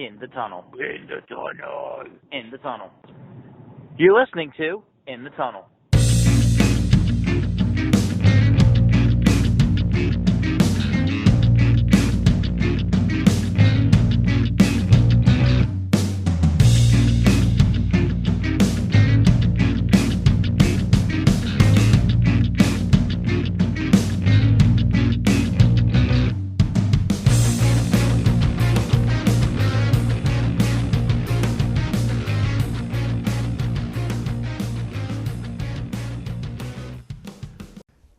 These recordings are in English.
In the tunnel. In the tunnel. In the tunnel. You're listening to In the Tunnel.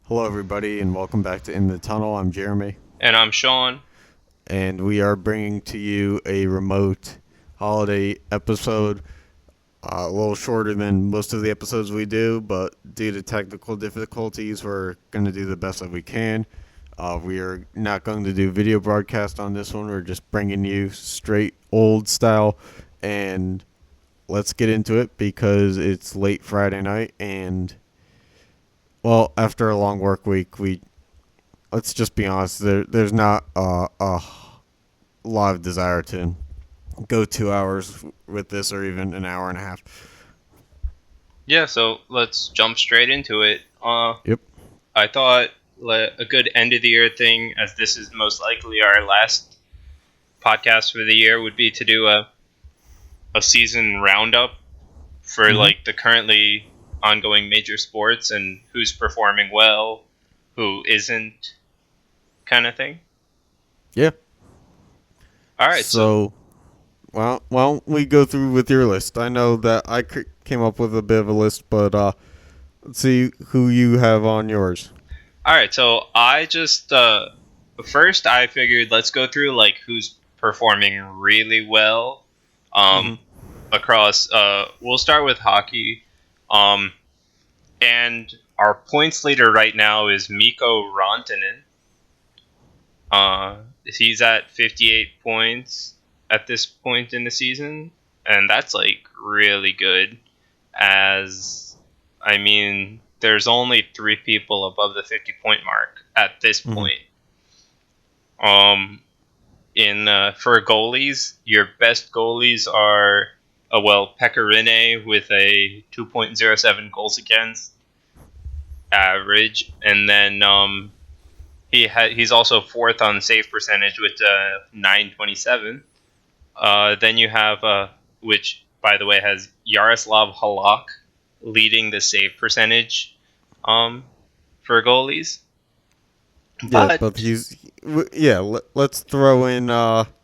Hello, everybody, and welcome back to In the Tunnel. I'm Jeremy. And I'm Sean. And we are bringing to you a remote holiday episode. A little shorter than most of the episodes we do, but due to technical difficulties, we're going to do the best that we can. We are not going to do video broadcast on this one. We're just bringing you straight old style. And let's get into it because it's late Friday night and... Well, after a long work week, let's just be honest, there's not a lot of desire to go 2 hours with this or even an hour and a half. Yeah, so let's jump straight into it. Yep. I thought a good end of the year thing, as this is most likely our last podcast for the year, would be to do a season roundup for like the currently ongoing major sports and who's performing well, who isn't, kind of thing. Yeah. All right. So, well, why don't we go through with your list? I know that I came up with a bit of a list, but let's see who you have on yours. All right. So I just first I figured let's go through like who's performing really well across. We'll start with hockey. And our points leader right now is Mikko Rantanen. He's at 58 points at this point in the season, and that's like really good. As I mean, there's only 3 people above the 50-point mark at this point. For goalies, your best goalies are Pekka Rinne with a 2.07 goals against average, and then he's also 4th on save percentage with 927. Then you have which by the way has Yaroslav Halak leading the save percentage for goalies. Yeah, but let's throw in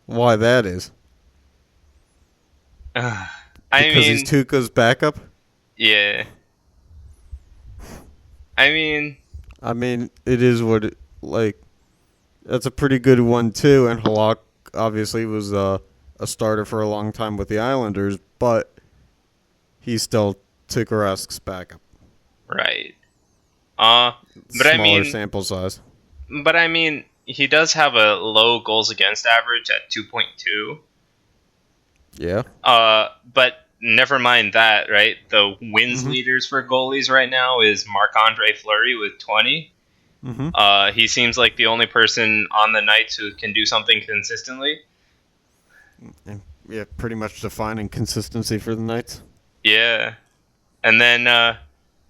why that is. Because he's Tuukka's backup? Yeah. I mean, it is what it, like, that's a pretty good one, too. And Halak obviously was a starter for a long time with the Islanders, but he's still Tuukka-esque's backup. Right. Smaller sample size. But I mean, he does have a low goals against average at 2.2. Yeah. But never mind that, right? The wins leaders for goalies right now is Marc-Andre Fleury with 20. He seems like the only person on the Knights who can do something consistently. Yeah, pretty much defining consistency for the Knights. Yeah. And then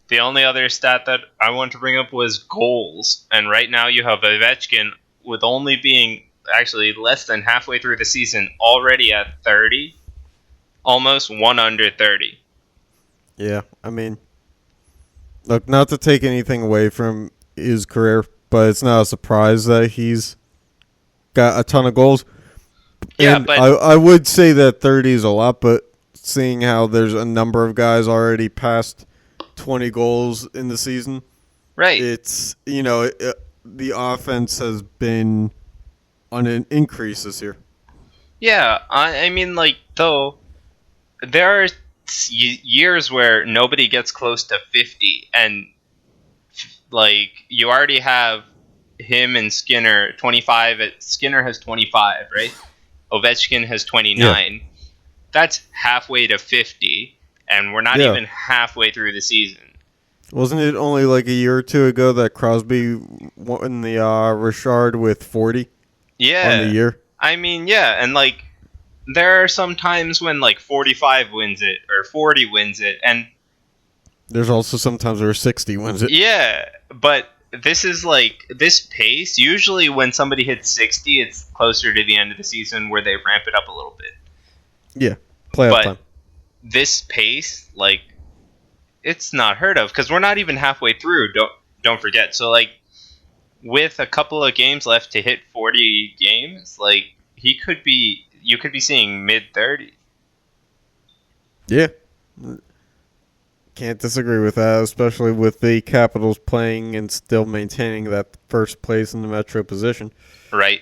the only other stat that I wanted to bring up was goals. And right now you have Ovechkin with only being actually less than halfway through the season already at 30. Almost 1 under 30. Yeah, I mean, look, not to take anything away from his career, but it's not a surprise that he's got a ton of goals. Yeah, and but I would say that 30 is a lot, but seeing how there's a number of guys already past 20 goals in the season, right? It's, the offense has been on an increase this year. Yeah, I mean, like, though, there are years where nobody gets close to 50, and, like, you already have him and Skinner, 25. Skinner has 25, right? Ovechkin has 29. Yeah. That's halfway to 50, and we're not even halfway through the season. Wasn't it only like a year or two ago that Crosby won the Richard with 40? Yeah. On the year? I mean, yeah, and, like, there are some times when like 45 wins it or 40 wins it, and There's also sometimes where 60 wins it. yeah, but this is like this pace. Usually, when somebody hits 60, it's closer to the end of the season where they ramp it up a little bit. Yeah, playoff But time. this pace, like, it's not heard of because we're not even halfway through. Don't forget. So like, with a couple of games left to hit 40 games, like you could be seeing mid-30s. Yeah. Can't disagree with that, especially with the Capitals playing and still maintaining that first place in the Metro position. Right.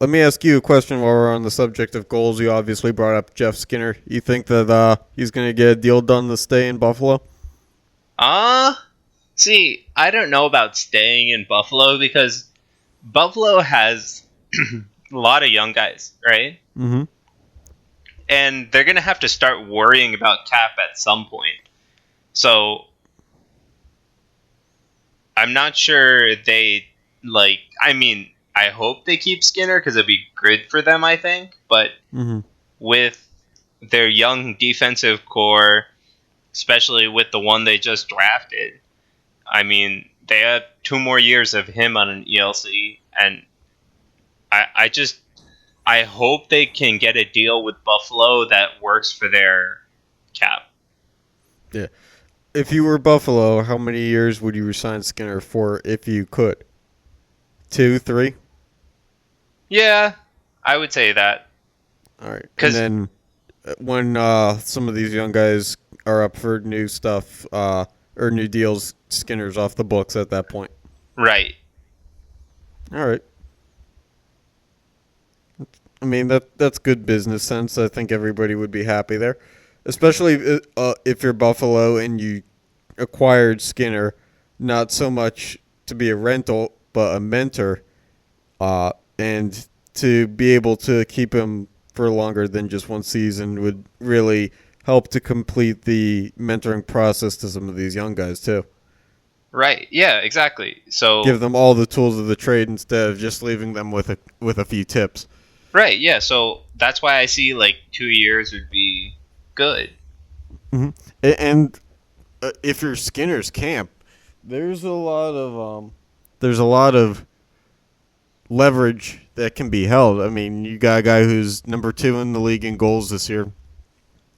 Let me ask you a question while we're on the subject of goals. You obviously brought up Jeff Skinner. You think that he's going to get a deal done to stay in Buffalo? See, I don't know about staying in Buffalo because Buffalo has a lot of young guys, right? Mm-hmm. And they're going to have to start worrying about cap at some point. So I'm not sure they like. I mean, I hope they keep Skinner because it'd be good for them. I think, but with their young defensive core, especially with the one they just drafted, I mean, they have 2 more years of him on an ELC, and I hope they can get a deal with Buffalo that works for their cap. Yeah. If you were Buffalo, how many years would you resign Skinner for if you could? 2, 3? Yeah, I would say that. All right. And then when some of these young guys are up for new stuff or new deals, Skinner's off the books at that point. Right. All right. I mean, that's good business sense. I think everybody would be happy there, especially if you're Buffalo and you acquired Skinner, not so much to be a rental, but a mentor, and to be able to keep him for longer than just one season would really help to complete the mentoring process to some of these young guys too. Right. Yeah, exactly. So Give them all the tools of the trade instead of just leaving them with a few tips. right, yeah, so that's why I see like 2 years would be good. Mm-hmm. And if you're Skinner's camp, there's a lot of leverage that can be held. I mean, you got a guy who's number 2 in the league in goals this year,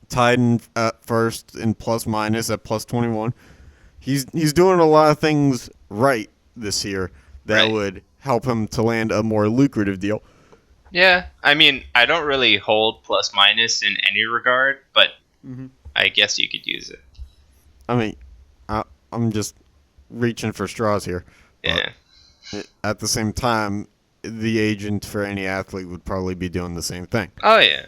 tied in at first in plus minus at plus 21. He's doing a lot of things right this year that would help him to land a more lucrative deal. Yeah, I mean, I don't really hold plus minus in any regard, but I guess you could use it. I mean, I'm just reaching for straws here. Yeah. At the same time, the agent for any athlete would probably be doing the same thing. Oh, yeah.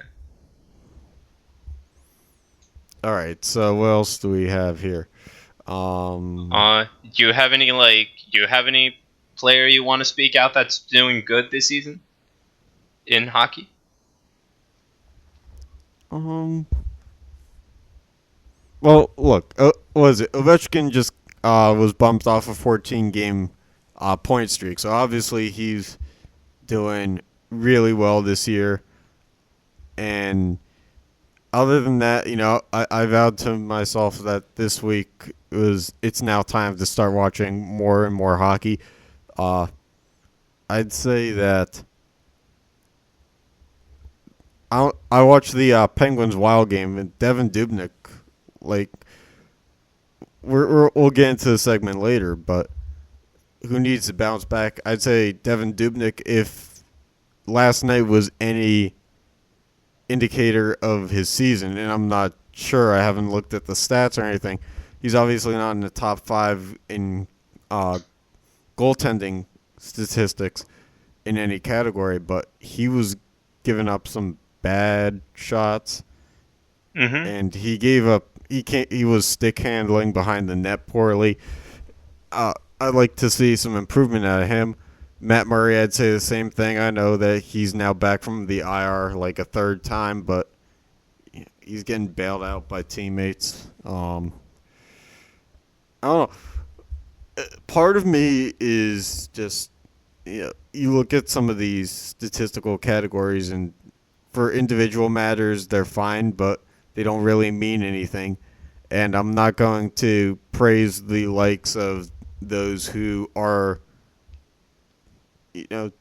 All right, so what else do we have here? Do you have any player you want to speak out that's doing good this season in hockey? Well, look, what was it? Ovechkin just was bumped off a 14-game point streak, so obviously he's doing really well this year. And other than that, I vowed to myself that this week it's now time to start watching more and more hockey. I'd say that I watched the Penguins Wild game, and Devin Dubnyk, like, we'll get into the segment later, but who needs to bounce back? I'd say Devin Dubnyk, if last night was any indicator of his season, and I'm not sure, I haven't looked at the stats or anything. He's obviously not in the top 5 in goaltending statistics in any category, but he was giving up some bad shots, and he gave up. He was stick handling behind the net poorly. I'd like to see some improvement out of him. Matt Murray, I'd say the same thing. I know that he's now back from the IR like a third time, but he's getting bailed out by teammates. I don't know. Part of me is just, you look at some of these statistical categories, and for individual matters, they're fine, but they don't really mean anything. And I'm not going to praise the likes of those who are,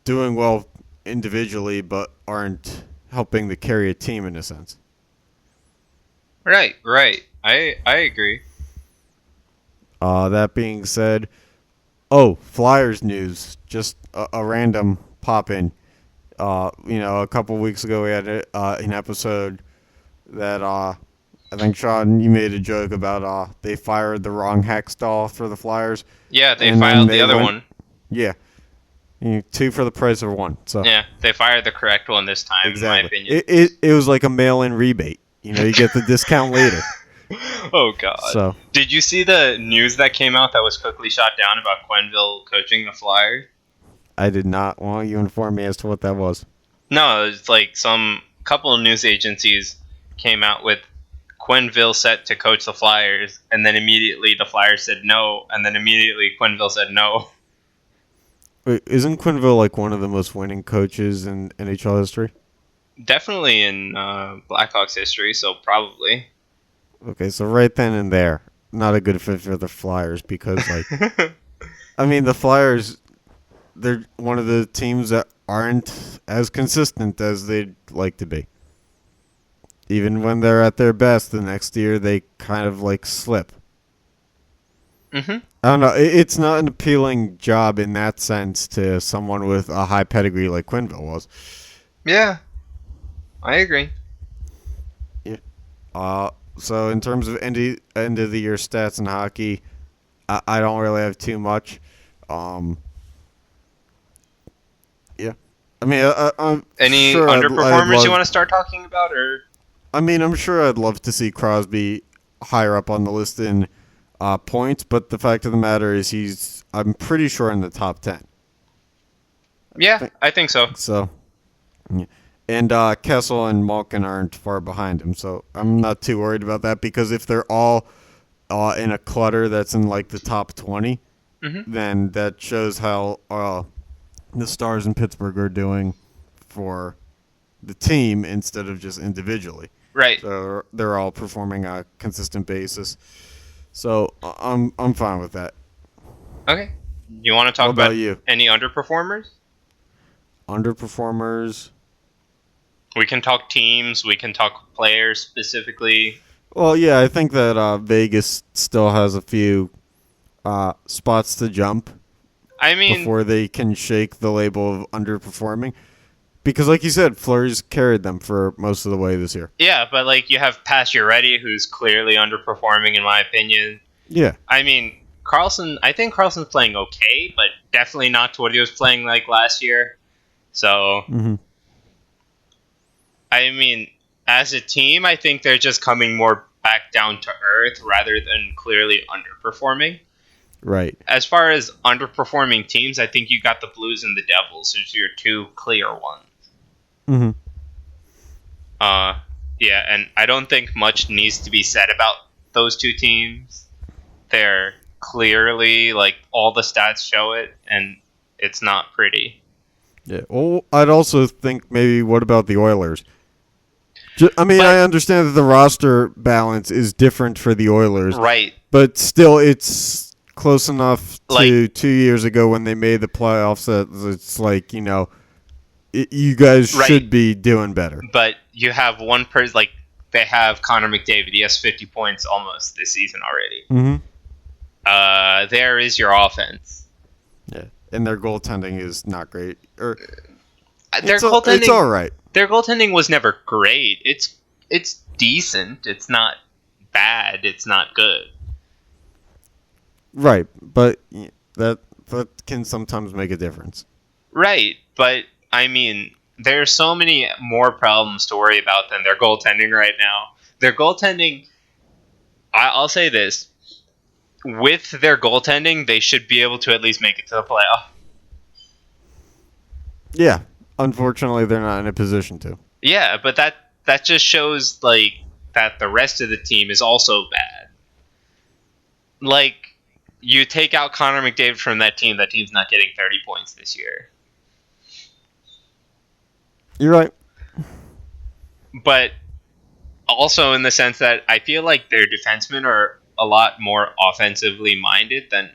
doing well individually, but aren't helping to carry a team in a sense. Right. I agree. That being said, Flyers news, just a random pop in. A couple weeks ago we had an episode that I think Sean, you made a joke about they fired the wrong Hextall for the Flyers. Yeah, they filed the other one. Yeah, 2 for the price of 1. So yeah, they fired the correct one this time. Exactly. In my opinion, it was like a mail-in rebate. You get the discount later. Oh God! So did you see the news that came out that was quickly shot down about Quenneville coaching the Flyers? I did not. Why don't you inform me as to what that was? No, it's like some couple of news agencies came out with Quenneville set to coach the Flyers, and then immediately the Flyers said no, and then immediately Quenneville said no. Wait, isn't Quenneville like one of the most winning coaches in NHL history? Definitely in Blackhawks history, so probably. Okay, so right then and there, not a good fit for the Flyers because, the Flyers, they're one of the teams that aren't as consistent as they'd like to be. Even when they're at their best, the next year they kind of slip. Mm-hmm. I don't know. It's not an appealing job in that sense to someone with a high pedigree like Quenneville was. Yeah, I agree. Yeah. So in terms of end of the year stats in hockey, I don't really have too much. Yeah. I'm Any sure underperformers you want to start talking about, or? I'm sure I'd love to see Crosby higher up on the list in points, but the fact of the matter is I'm pretty sure in the top 10. Yeah, I think so. So, yeah. And Kessel and Malkin aren't far behind him, so I'm not too worried about that because if they're all in a clutter that's in the top 20, then that shows how the Stars in Pittsburgh are doing for the team instead of just individually. Right. So they're all performing on a consistent basis. So I'm fine with that. Okay. You want to talk about you? Any underperformers? Underperformers. We can talk teams. We can talk players specifically. Well, yeah, I think that Vegas still has a few spots to jump. Before they can shake the label of underperforming. Because, like you said, Fleury's carried them for most of the way this year. Yeah, but you have Pacioretty, who's clearly underperforming, in my opinion. Yeah. Carlson. I think Carlson's playing okay, but definitely not to what he was playing last year. So, as a team, I think they're just coming more back down to earth rather than clearly underperforming. Right. As far as underperforming teams, I think you got the Blues and the Devils as your 2 clear ones. Mm-hmm. Yeah, and I don't think much needs to be said about those 2 teams. They're clearly, all the stats show it, and it's not pretty. Yeah. Well, I'd also think maybe what about the Oilers? I understand that the roster balance is different for the Oilers. Right. But still, it's close enough to 2 years ago when they made the playoffs that it's you guys should be doing better. But you have one person, they have Connor McDavid. He has 50 points almost this season already. Mm-hmm. There is your offense. Yeah, and their goaltending is not great. Their goaltending, it's all right. Their goaltending was never great. It's decent. It's not bad. It's not good. Right, but that can sometimes make a difference. Right, but there's so many more problems to worry about than their goaltending right now. Their goaltending, I'll say this, with their goaltending, they should be able to at least make it to the playoff. Yeah, unfortunately, they're not in a position to. Yeah, but that just shows that the rest of the team is also bad. You take out Connor McDavid from that team's not getting 30 points this year. You're right. but also in the sense that I feel like their defensemen are a lot more offensively minded than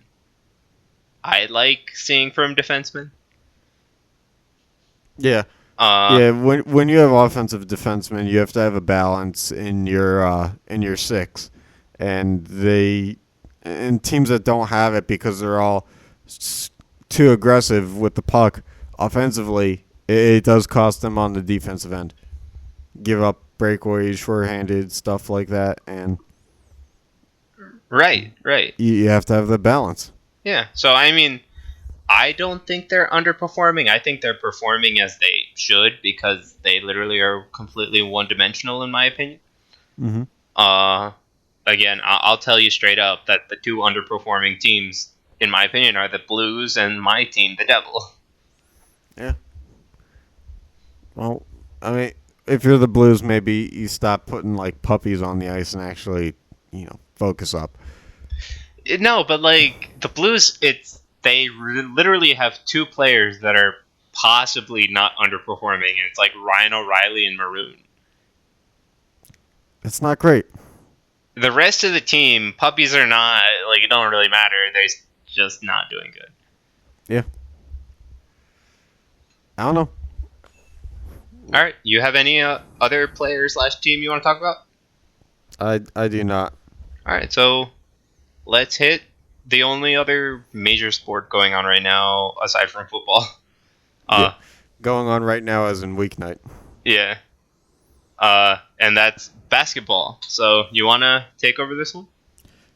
I like seeing from defensemen. Yeah. Uh, Yeah, when you have offensive defensemen, you have to have a balance in your six, and teams that don't have it because they're all too aggressive with the puck offensively, it does cost them on the defensive end. Give up breakaways, shorthanded stuff like that, and right. you have to have the balance. Yeah. So I mean, I don't think they're underperforming. I think they're performing as they should because they literally are completely one-dimensional, in my opinion. Mm-hmm. Again, I'll tell you straight up that the two underperforming teams, in my opinion, are the Blues and my team, the Devil. Yeah. Well, I mean, if you're the Blues, maybe you stop putting like puppies on the ice and actually, focus up. No, but like the Blues, they literally have two players that are possibly not underperforming, and it's like Ryan O'Reilly and Maroon. It's not great. The rest of the team, puppies or not, like it don't really matter. They're just not doing good. Yeah. I don't know. All right, you have any other players / team you want to talk about? I do not. All right, so let's hit the only other major sport going on right now aside from football. Yeah. Going on right now as in weeknight. Yeah. And that's basketball. So you want to take over this one?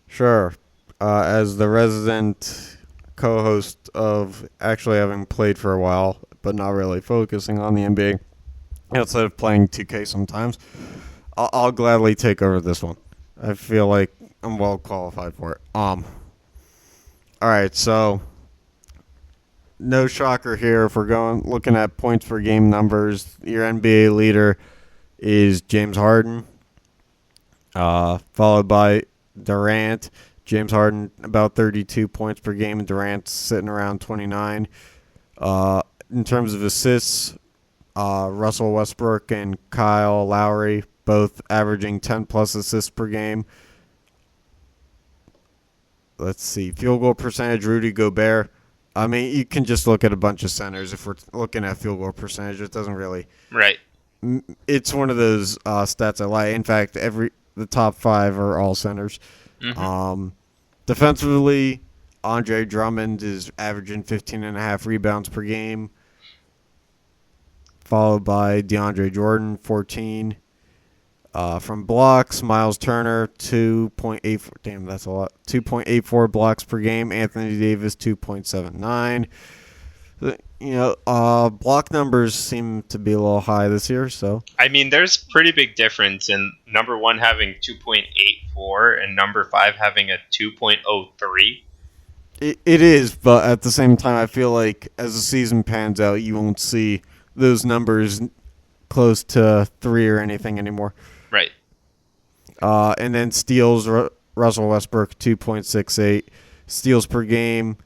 Sure. As the resident co-host of actually having played for a while, but not really focusing on the NBA, outside of playing 2K sometimes, I'll gladly take over this one. I feel like I'm well qualified for it. All right, so no shocker here. If we're looking at points per game numbers, your NBA leader is James Harden, followed by Durant. James Harden about 32 points per game, and Durant's sitting around 29. In terms of assists, Russell Westbrook and Kyle Lowry both averaging 10-plus assists per game. Let's see. Field goal percentage, Rudy Gobert. I mean, you can just look at a bunch of centers. If we're looking at field goal percentage, it doesn't really... Right. It's one of those stats I like. In fact, the top 5 are all centers. Mm-hmm. Defensively, Andre Drummond is averaging 15.5 rebounds per game, followed by DeAndre Jordan, 14. From blocks, Miles Turner, 2.84. Damn, that's a lot. 2.84 blocks per game. Anthony Davis, 2.79. Block numbers seem to be a little high this year. So I mean, there's pretty big difference in number 1 having 2.84 and number 5 having a 2.03. It is, but at the same time, I feel like as the season pans out, you won't see those numbers close to 3 or anything anymore. Right. And then steals, Russell Westbrook, 2.68 steals per game.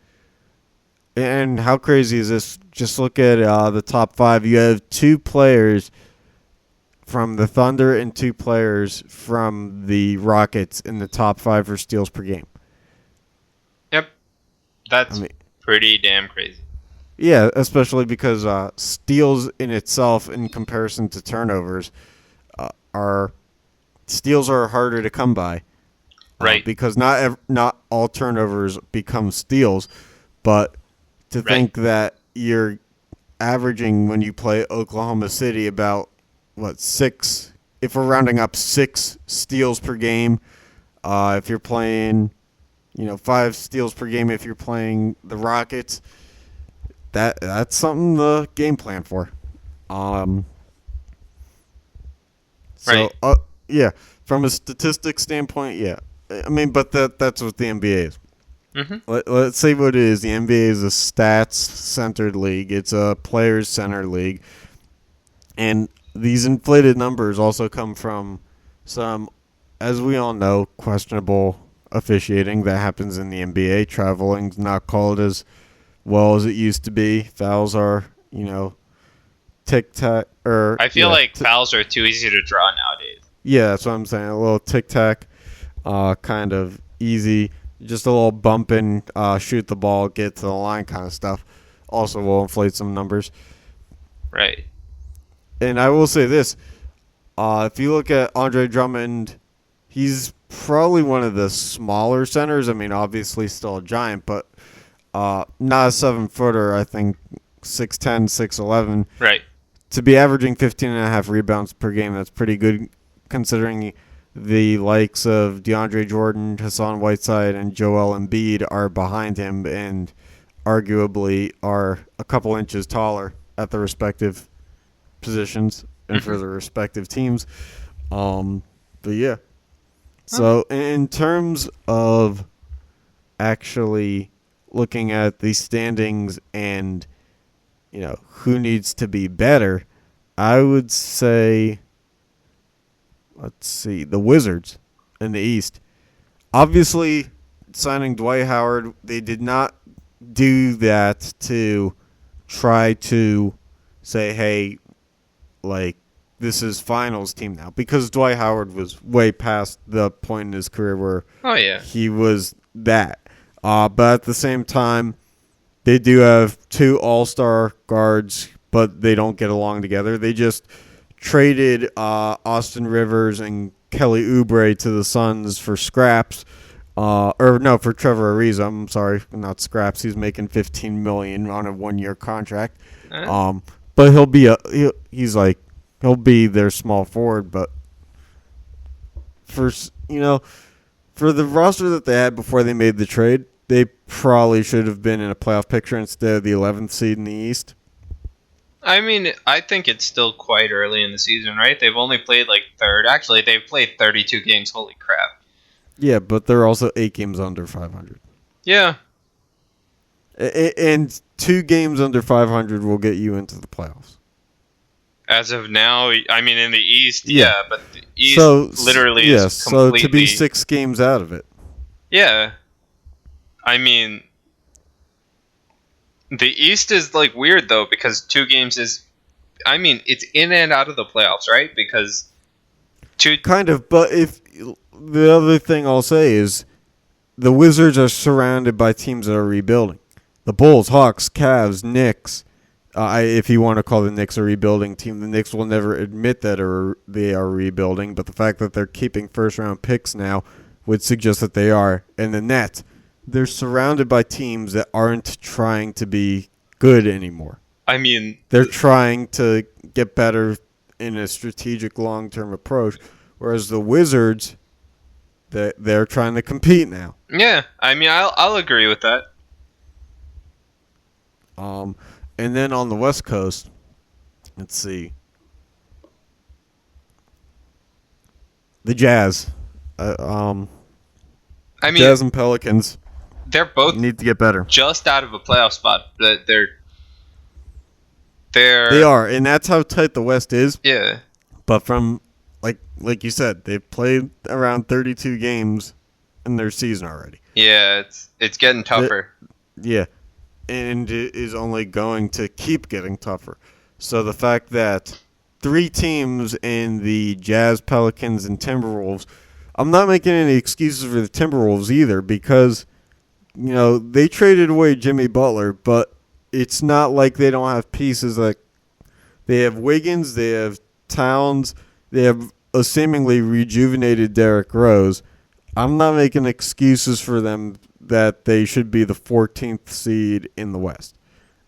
And how crazy is this? Just look at the top 5. You have 2 players from the Thunder and 2 players from the Rockets in the top 5 for steals per game. Yep. That's pretty damn crazy. Yeah, especially because steals in itself, in comparison to turnovers, steals are harder to come by. Right. Because not all turnovers become steals, but to think that you're averaging when you play Oklahoma City about 6, if we're rounding up 6 steals per game, if you're playing 5 steals per game if you're playing the Rockets, that's something to game plan for. Yeah, from a statistics standpoint, yeah. I mean, but that's what the NBA is. Mm-hmm. Let's say what it is. The NBA is a stats-centered league. It's a players-centered league. And these inflated numbers also come from some, as we all know, questionable officiating that happens in the NBA. Traveling's not called as well as it used to be. Fouls are, tic tac or I feel like fouls are too easy to draw nowadays. Yeah, that's what I'm saying. A little tic tac, kind of easy, just a little bump and shoot the ball, get to the line kind of stuff. Also will inflate some numbers. Right. And I will say this: if you look at Andre Drummond, he's probably one of the smaller centers. I mean, obviously still a giant, but not a 7-footer. I think 6'10", 6'11". Right. To be averaging 15.5 rebounds per game, that's pretty good considering the likes of DeAndre Jordan, Hassan Whiteside, and Joel Embiid are behind him and arguably are a couple inches taller at the respective positions and for the respective teams. But yeah. So in terms of actually looking at the standings and who needs to be better, I would say, let's see, the Wizards in the East. Obviously, signing Dwight Howard, they did not do that to try to say, hey, like, this is finals team now. Because Dwight Howard was way past the point in his career where he was that. But at the same time, they do have 2 all-star guards, but they don't get along together. They just traded Austin Rivers and Kelly Oubre to the Suns for scraps. For Trevor Ariza. I'm sorry, not scraps. He's making $15 million on a 1-year contract. But he'll be their small forward. But for the roster that they had before they made the trade, they probably should have been in a playoff picture instead of the 11th seed in the East. I mean, I think it's still quite early in the season, right? They've only played third. Actually, they've played 32 games. Holy crap. Yeah, but they're also 8 games under 500. Yeah. And 2 games under 500 will get you into the playoffs. As of now, I mean, in the East, but the East is completely... So to be 6 games out of it. Yeah. I mean, the East is weird though because 2 games is, I mean, it's in and out of the playoffs, right? Because kind of, but if the other thing I'll say is the Wizards are surrounded by teams that are rebuilding. The Bulls, Hawks, Cavs, Knicks. If you want to call the Knicks a rebuilding team, the Knicks will never admit that they are rebuilding, but the fact that they're keeping first-round picks now would suggest that they are. And the Nets. They're surrounded by teams that aren't trying to be good anymore. I mean, they're trying to get better in a strategic long-term approach, whereas the Wizards, they're trying to compete now. Yeah, I mean, I'll agree with that. And then on the West Coast, let's see, the Jazz. I mean, Jazz and Pelicans. They're both need to get better. Just out of a playoff spot, but they are, and that's how tight the West is. Yeah. But from like you said, they've played around 32 games in their season already. Yeah, it's getting tougher. And it is only going to keep getting tougher. So the fact that 3 teams in the Jazz, Pelicans, and Timberwolves, I'm not making any excuses for the Timberwolves either because they traded away Jimmy Butler, but it's not like they don't have pieces. Like they have Wiggins, they have Towns, they have a seemingly rejuvenated Derrick Rose. I'm not making excuses for them that they should be the 14th seed in the West.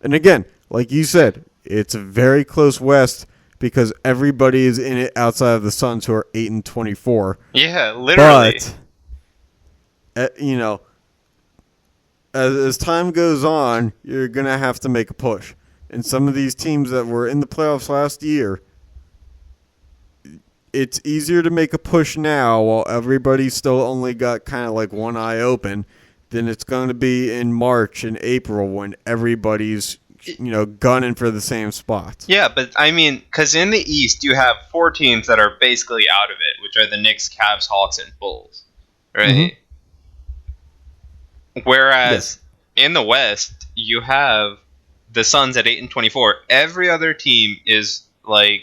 And again, like you said, it's a very close West because everybody is in it outside of the Suns who are 8-24. Yeah, literally. But as time goes on, you're going to have to make a push. And some of these teams that were in the playoffs last year, it's easier to make a push now while everybody's still only got kind of one eye open than it's going to be in March and April when everybody's, gunning for the same spots. Yeah, but I mean, because in the East, you have 4 teams that are basically out of it, which are the Knicks, Cavs, Hawks, and Bulls, right? Mm-hmm. Whereas in the West, you have the Suns at 8-24. Every other team is like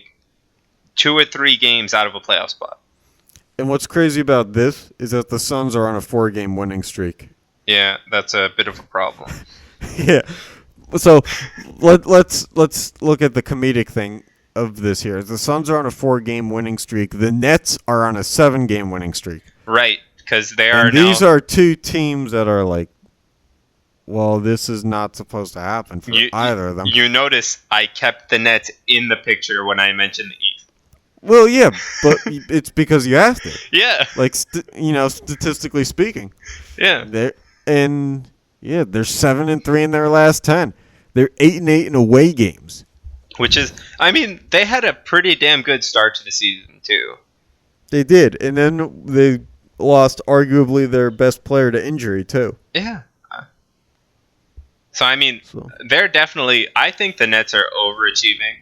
2 or 3 games out of a playoff spot. And what's crazy about this is that the Suns are on a 4-game winning streak. Yeah, that's a bit of a problem. Yeah. So let's look at the comedic thing of this here. The Suns are on a 4-game winning streak. The Nets are on a 7-game winning streak. Right, because they are and these are two teams that are like, well, this is not supposed to happen for either of them. You notice I kept the Nets in the picture when I mentioned the East. Well, yeah, but it's because you asked it. Yeah. Like, statistically speaking. Yeah. They're 7-3 in their last 10. They're 8-8 in away games. Which is, I mean, they had a pretty damn good start to the season, too. They did, and then they lost arguably their best player to injury, too. Yeah. So, I mean, they're definitely, I think the Nets are overachieving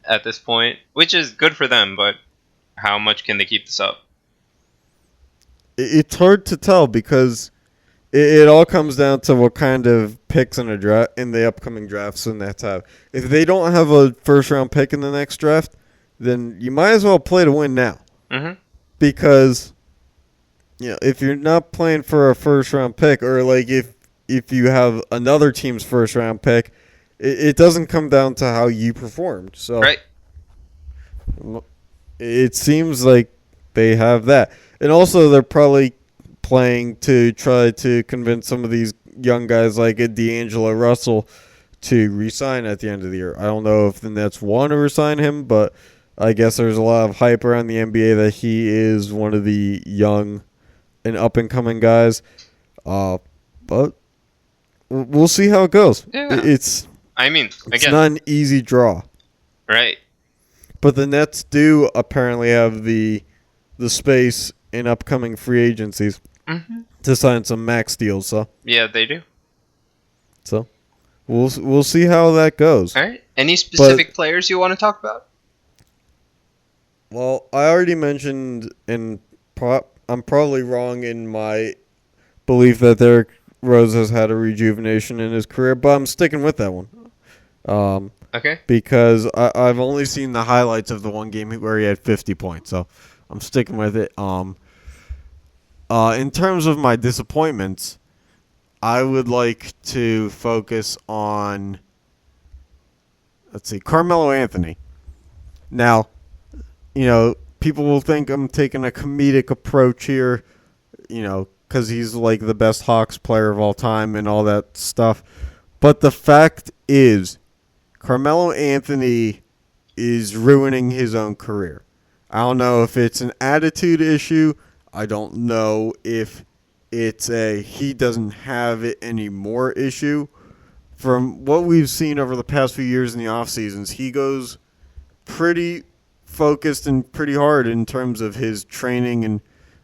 at this point, which is good for them, but how much can they keep this up? It's hard to tell because it all comes down to what kind of picks in the upcoming drafts the Nets have. If they don't have a first-round pick in the next draft, then you might as well play to win now. Mm-hmm. Because if you're not playing for a first-round pick, or like if you have another team's first-round pick, it doesn't come down to how you performed. So right. It seems like they have that. And also they're probably playing to try to convince some of these young guys like a D'Angelo Russell to resign at the end of the year. I don't know if the Nets want to resign him, but I guess there's a lot of hype around the NBA that he is one of the young and up-and-coming guys. But we'll see how it goes. Yeah. It's again, not an easy draw. Right. But the Nets do apparently have the space in upcoming free agencies to sign some max deals. So yeah, they do. So we'll see how that goes. All right. Any specific players you want to talk about? Well, I already mentioned, and I'm probably wrong in my belief that Derrick Rose has had a rejuvenation in his career, but I'm sticking with that one. Okay. Because I've only seen the highlights of the one game where he had 50 points, so I'm sticking with it. In terms of my disappointments, I would like to focus on, Carmelo Anthony. Now, people will think I'm taking a comedic approach here, because he's like the best Hawks player of all time and all that stuff. But the fact is, Carmelo Anthony is ruining his own career. I don't know if it's an attitude issue. I don't know if it's a he doesn't have it anymore issue. From what we've seen over the past few years in the off seasons, he goes pretty focused and pretty hard in terms of his training and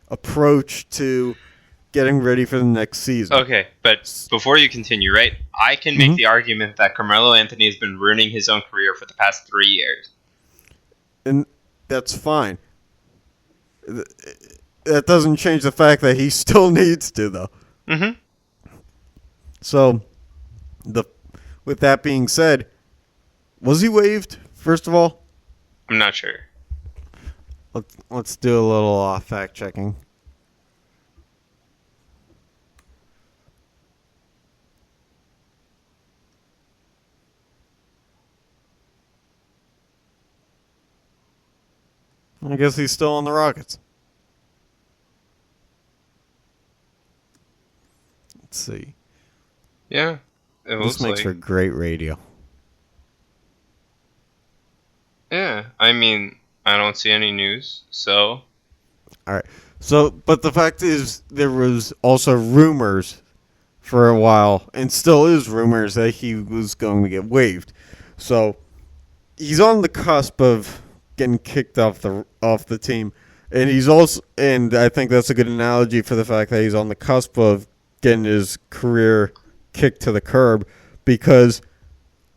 approach to getting ready for the next season. Okay, but before you continue, right, I can make the argument that Carmelo Anthony has been ruining his own career for the past 3 years. And that's fine. That doesn't change the fact that he still needs to, though. Mm-hmm. So, with that being said, was he waived, first of all? I'm not sure. Let's do a little fact-checking. I guess he's still on the Rockets. Let's see. Yeah. This makes for great radio. Yeah. I mean, I don't see any news, so. All right. So, but the fact is, there was also rumors for a while, and still is rumors, that he was going to get waived. So, he's on the cusp of getting kicked off the team, and he's also, and I think that's a good analogy for the fact that he's on the cusp of getting his career kicked to the curb, because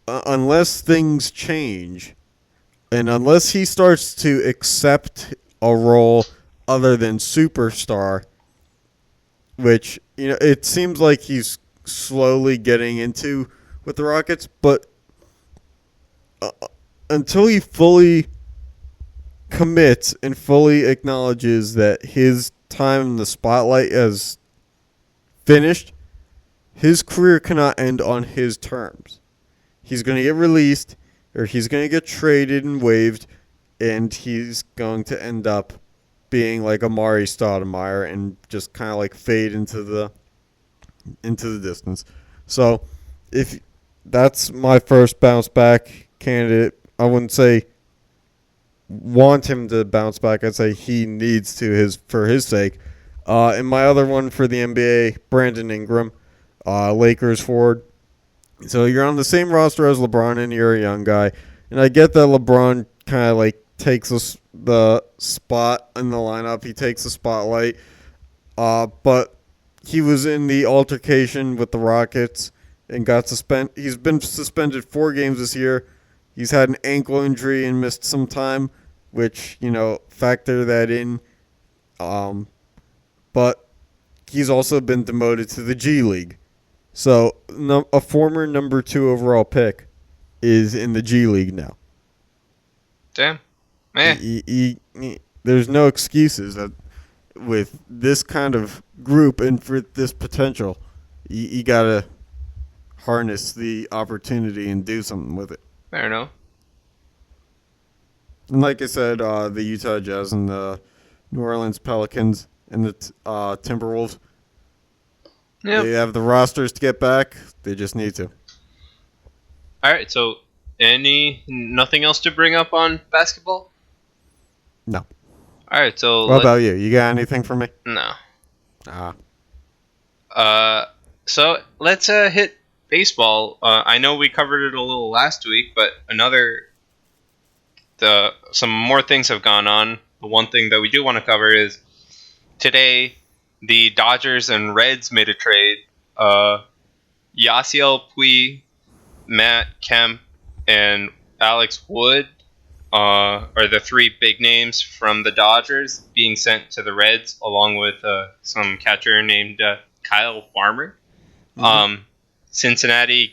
unless things change, and unless he starts to accept a role other than superstar, which it seems like he's slowly getting into with the Rockets, but until he fully commits and fully acknowledges that his time in the spotlight has finished, his career cannot end on his terms. He's going to get released, or he's going to get traded and waived, and he's going to end up being like Amari Stoudemire and just kind of like fade into the distance. So, if that's my first bounce back candidate, I wouldn't say want him to bounce back. I'd say he needs to for his sake. And my other one for the NBA, Brandon Ingram, Lakers forward. So you're on the same roster as LeBron and you're a young guy. And I get that LeBron kind of like takes the spot in the lineup. He takes the spotlight. But he was in the altercation with the Rockets and got suspended. He's been suspended 4 games this year. He's had an ankle injury and missed some time, which, factor that in. But he's also been demoted to the G League. So a former number 2 overall pick is in the G League now. Damn. There's no excuses with this kind of group and for this potential. You got to harness the opportunity and do something with it. Fair enough. And like I said, the Utah Jazz and the New Orleans Pelicans and the Timberwolves, they have the rosters to get back. They just need to. All right, so nothing else to bring up on basketball? No. All right, so what about you? You got anything for me? No. So let's hit baseball. I know we covered it a little last week, but some more things have gone on. The one thing that we do want to cover is today the Dodgers and Reds made a trade. Yasiel Puig, Matt Kemp, and Alex Wood are the 3 big names from the Dodgers being sent to the Reds, along with some catcher named Kyle Farmer. Mm-hmm. Cincinnati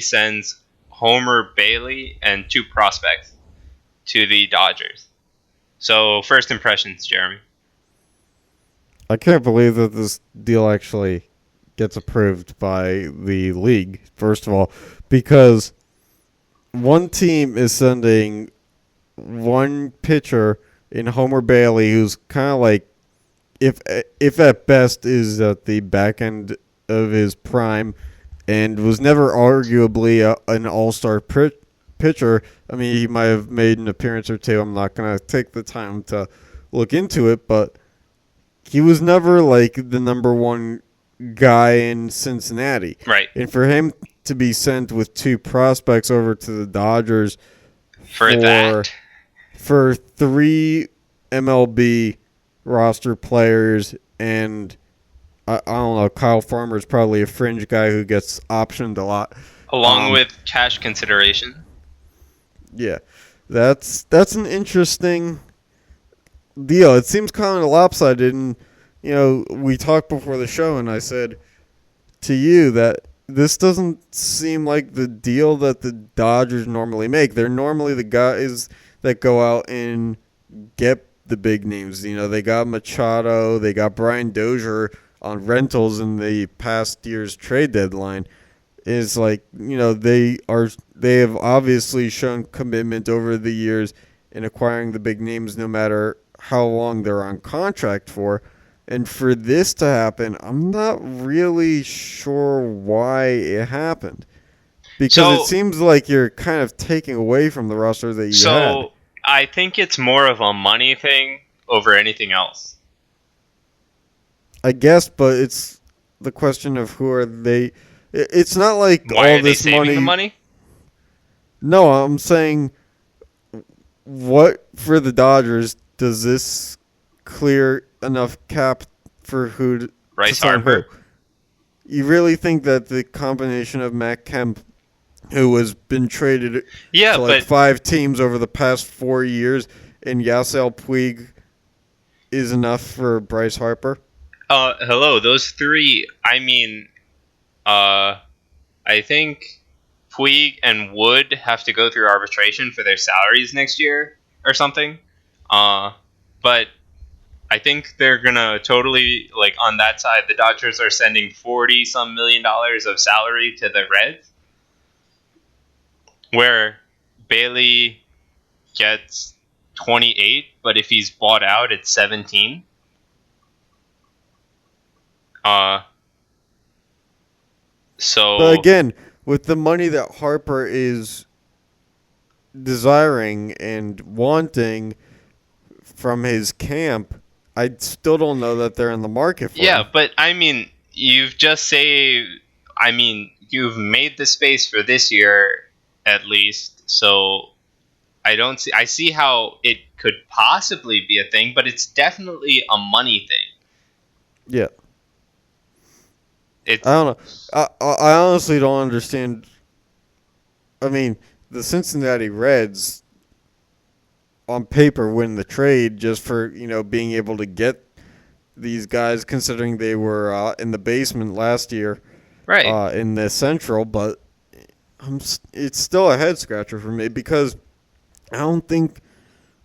sends Homer Bailey and 2 prospects to the Dodgers. So, first impressions, Jeremy. I can't believe that this deal actually gets approved by the league, first of all, because one team is sending one pitcher in Homer Bailey, who's kind of like, if at best is at the back end of his prime, and was never arguably an all-star pitcher. I mean, he might have made an appearance or 2. I'm not going to take the time to look into it, but he was never like the number 1 guy in Cincinnati. Right. And for him to be sent with 2 prospects over to the Dodgers for 3 MLB roster players, and I don't know, Kyle Farmer is probably a fringe guy who gets optioned a lot. Along with cash consideration. Yeah. That's an interesting deal. It seems kind of lopsided, and we talked before the show, and I said to you that this doesn't seem like the deal that the Dodgers normally make. They're normally the guys that go out and get the big names. They got Machado, they got Brian Dozier on rentals in the past year's trade deadline. Is like, they have obviously shown commitment over the years in acquiring the big names no matter how long they're on contract for. And for this to happen, I'm not really sure why it happened. Because it seems like you're kind of taking away from the roster that you had. So I think it's more of a money thing over anything else. I guess, but it's the question of who are they. It's not like why all are this they saving the money? No, I'm saying, what for the Dodgers does this clear enough cap for who to Bryce sign Harper? Who? You really think that the combination of Matt Kemp, who has been traded to like 5 teams over the past 4 years, and Yasiel Puig is enough for Bryce Harper? Hello, those 3. I mean, I think Puig and Wood have to go through arbitration for their salaries next year or something. But I think they're gonna totally like on that side. The Dodgers are sending $40-some million of salary to the Reds, where Bailey gets 28, but if he's bought out, it's 17. So, But again, with the money that Harper is desiring and wanting from his camp, I still don't know that they're in the market for yeah, him. but I mean, you've made the space for this year at least, so I see how it could possibly be a thing, but it's definitely a money thing. Yeah. It's I don't know. I honestly don't understand. I mean, the Cincinnati Reds on paper win the trade just for, being able to get these guys, considering they were in the basement last year right. in the Central, but it's still a head scratcher for me because I don't think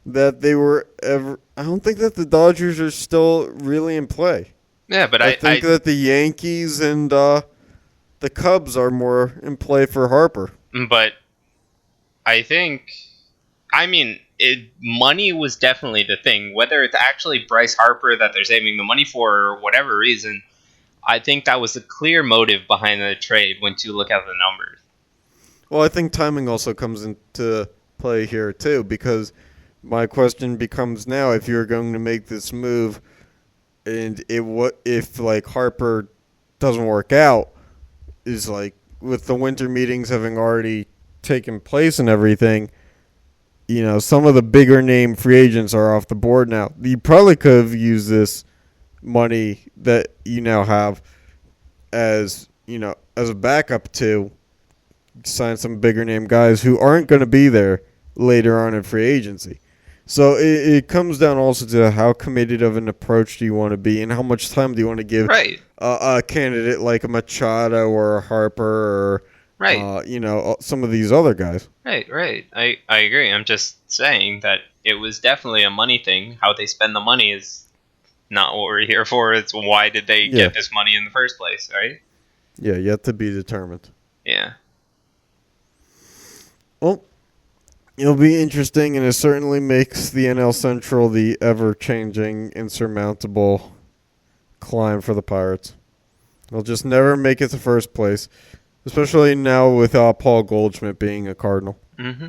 that I don't think that the Dodgers are still really in play. Yeah, but I think that the Yankees and the Cubs are more in play for Harper. But I think, money was definitely the thing. Whether it's actually Bryce Harper that they're saving the money for or whatever reason, I think that was the clear motive behind the trade once you look at the numbers. Well, I think timing also comes into play here too, because my question becomes now: if you're going to make this move, and if like Harper doesn't work out, is like with the winter meetings having already taken place and everything, some of the bigger name free agents are off the board now. You probably could have used this money that you now have as a backup to sign some bigger name guys who aren't going to be there later on in free agency. So it comes down also to how committed of an approach do you want to be and how much time do you want to give Right. a candidate like a Machado or a Harper or some of these other guys. Right. I agree. I'm just saying that it was definitely a money thing. How they spend the money is not what we're here for. It's why did they get this money in the first place, right? Yeah, yet to be determined. Yeah. Well, it'll be interesting, and it certainly makes the NL Central the ever-changing, insurmountable climb for the Pirates. They'll just never make it to first place, especially now with Paul Goldschmidt being a Cardinal. Mm-hmm.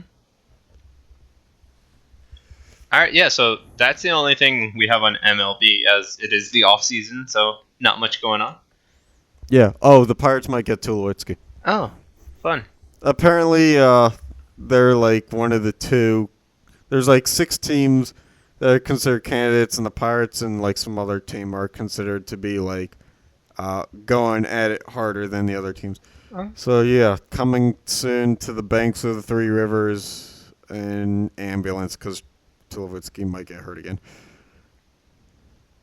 All right, yeah, so that's the only thing we have on MLB, as it is the off-season, so not much going on. Yeah. Oh, the Pirates might get Tulowitzki. Oh, fun. Apparently, they're like one of the two. There's like 6 teams that are considered candidates, and the Pirates and like some other team are considered to be like going at it harder than the other teams. Oh. So yeah, coming soon to the banks of the Three Rivers in ambulance because Tulowitzki might get hurt again.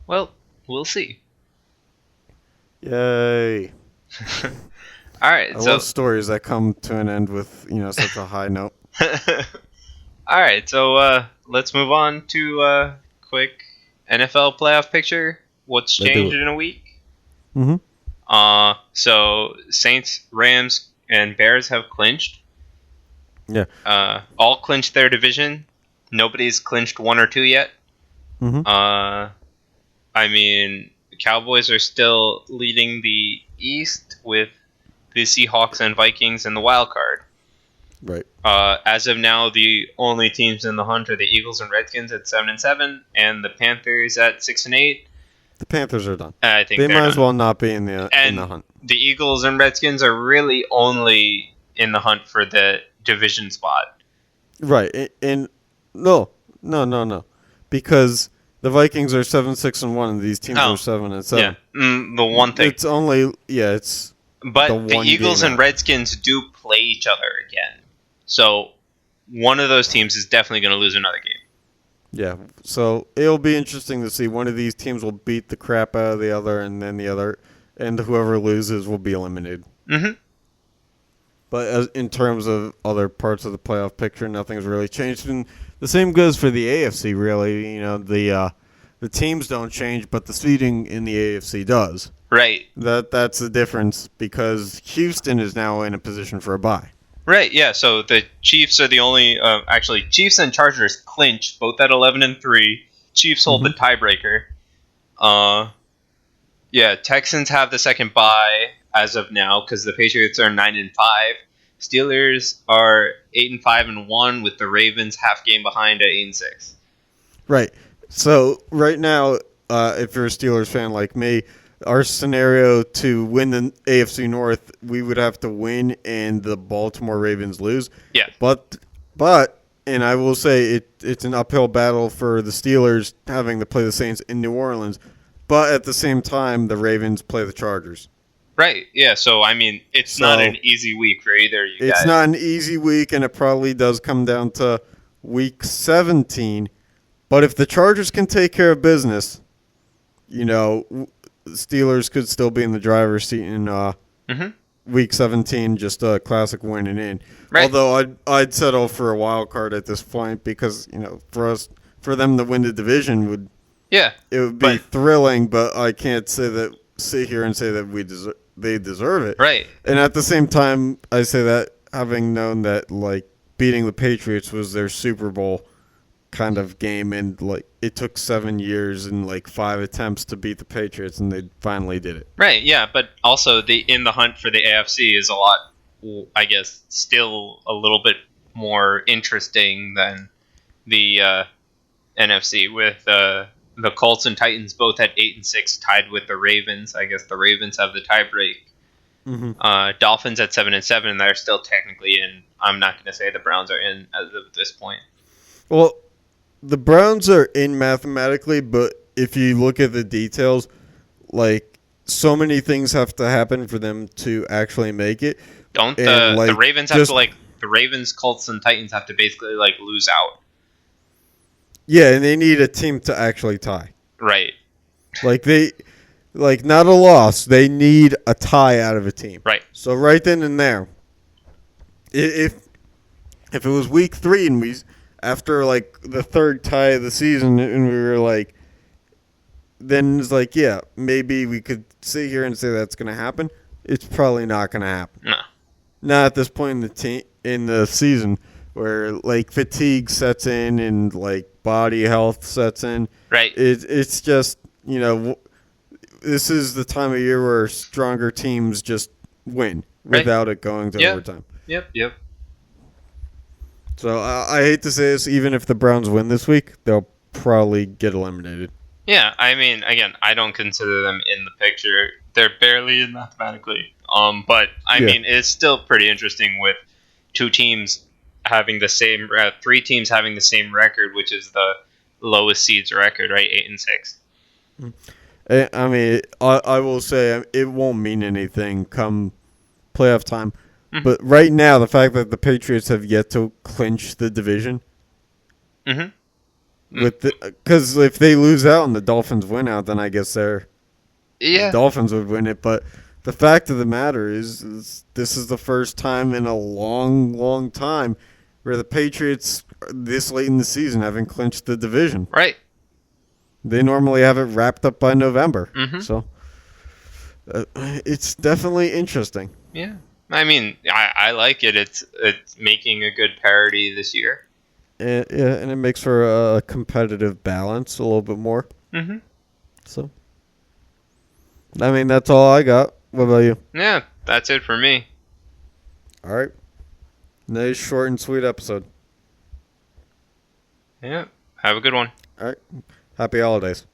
Well, we'll see. Yay! All right, I love stories that come to an end with such a high note. All right, so let's move on to a quick NFL playoff picture. What's changed in a week? Mm-hmm. So Saints, Rams, and Bears have clinched. Yeah. All clinched their division. Nobody's clinched 1 or 2 yet. Mm-hmm. The Cowboys are still leading the East with the Seahawks and Vikings in the wild card. Right. As of now, the only teams in the hunt are the Eagles and Redskins at 7-7, and the Panthers at 6-8. The Panthers are done. I think they might as done. well not be in the hunt. The Eagles and Redskins are really only in the hunt for the division spot. Right. And no. Because the Vikings are 7-6-1 and these teams are 7-7. Yeah. The one thing. It's only it's But the Eagles and Redskins do play each other again. So one of those teams is definitely going to lose another game. Yeah. So it'll be interesting to see. One of these teams will beat the crap out of the other, and then the other, and whoever loses will be eliminated. Mm-hmm. But in terms of other parts of the playoff picture, nothing's really changed. And the same goes for the AFC, really. The teams don't change, but the seeding in the AFC does. Right. That's the difference because Houston is now in a position for a bye. Right, yeah, so the Chiefs are the only... actually, Chiefs and Chargers clinch, both at 11-3. Chiefs hold the tiebreaker. Texans have the second bye as of now because the Patriots are 9-5. Steelers are 8-5-1 with the Ravens half game behind at 8-6. Right. So right now, if you're a Steelers fan like me, our scenario to win the AFC North, we would have to win and the Baltimore Ravens lose. Yeah. But and I will say it's an uphill battle for the Steelers having to play the Saints in New Orleans. But at the same time, the Ravens play the Chargers. Right, yeah, so, I mean, it's not an easy week for either you guys. It's not an easy week, and it probably does come down to Week 17. But if the Chargers can take care of business, Steelers could still be in the driver's seat in Week 17, just a classic winning in. Right. Although I'd settle for a wild card at this point because, for them to win the division it would be thrilling, but I can't sit here and say that they deserve it. Right. And at the same time, I say that having known that beating the Patriots was their Super Bowl kind of game, and it took 7 years and 5 attempts to beat the Patriots, and they finally did it. Right, yeah, but also in the hunt for the AFC is a lot, I guess, still a little bit more interesting than the NFC with the Colts and Titans both at 8-6, tied with the Ravens. I guess the Ravens have the tiebreak. Dolphins at 7-7, and they're still technically in. I'm not going to say the Browns are in as of this point. Well, the Browns are in mathematically, but if you look at the details, so many things have to happen for them to actually make it. Don't the Ravens have to the Ravens, Colts, and Titans have to basically lose out? Yeah, and they need a team to actually tie. Right. Not a loss. They need a tie out of a team. Right. So right then and there, if it was week 3 and we after the third tie of the season and we were then it's maybe we could sit here and say that's going to happen. It's probably not going to happen. No. Not at this point in the season where fatigue sets in and body health sets in. Right. It's just this is the time of year where stronger teams just win without it going to overtime. Yep. So I hate to say this, even if the Browns win this week, they'll probably get eliminated. Yeah, I mean, again, I don't consider them in the picture. They're barely in mathematically. But I mean, it's still pretty interesting with 2 teams having the same, 3 teams having the same record, which is the lowest seeds record, right? 8-6. I mean, I will say it won't mean anything come playoff time. But right now, the fact that the Patriots have yet to clinch the division, because if they lose out and the Dolphins win out, then I guess the Dolphins would win it. But the fact of the matter is this is the first time in a long, long time where the Patriots this late in the season haven't clinched the division. Right. They normally have it wrapped up by November. So it's definitely interesting. Yeah. I mean, I like it. It's making a good parody this year. And it makes for a competitive balance a little bit more. So, I mean, that's all I got. What about you? Yeah, that's it for me. All right. Nice, short, and sweet episode. Yeah. Have a good one. All right. Happy holidays.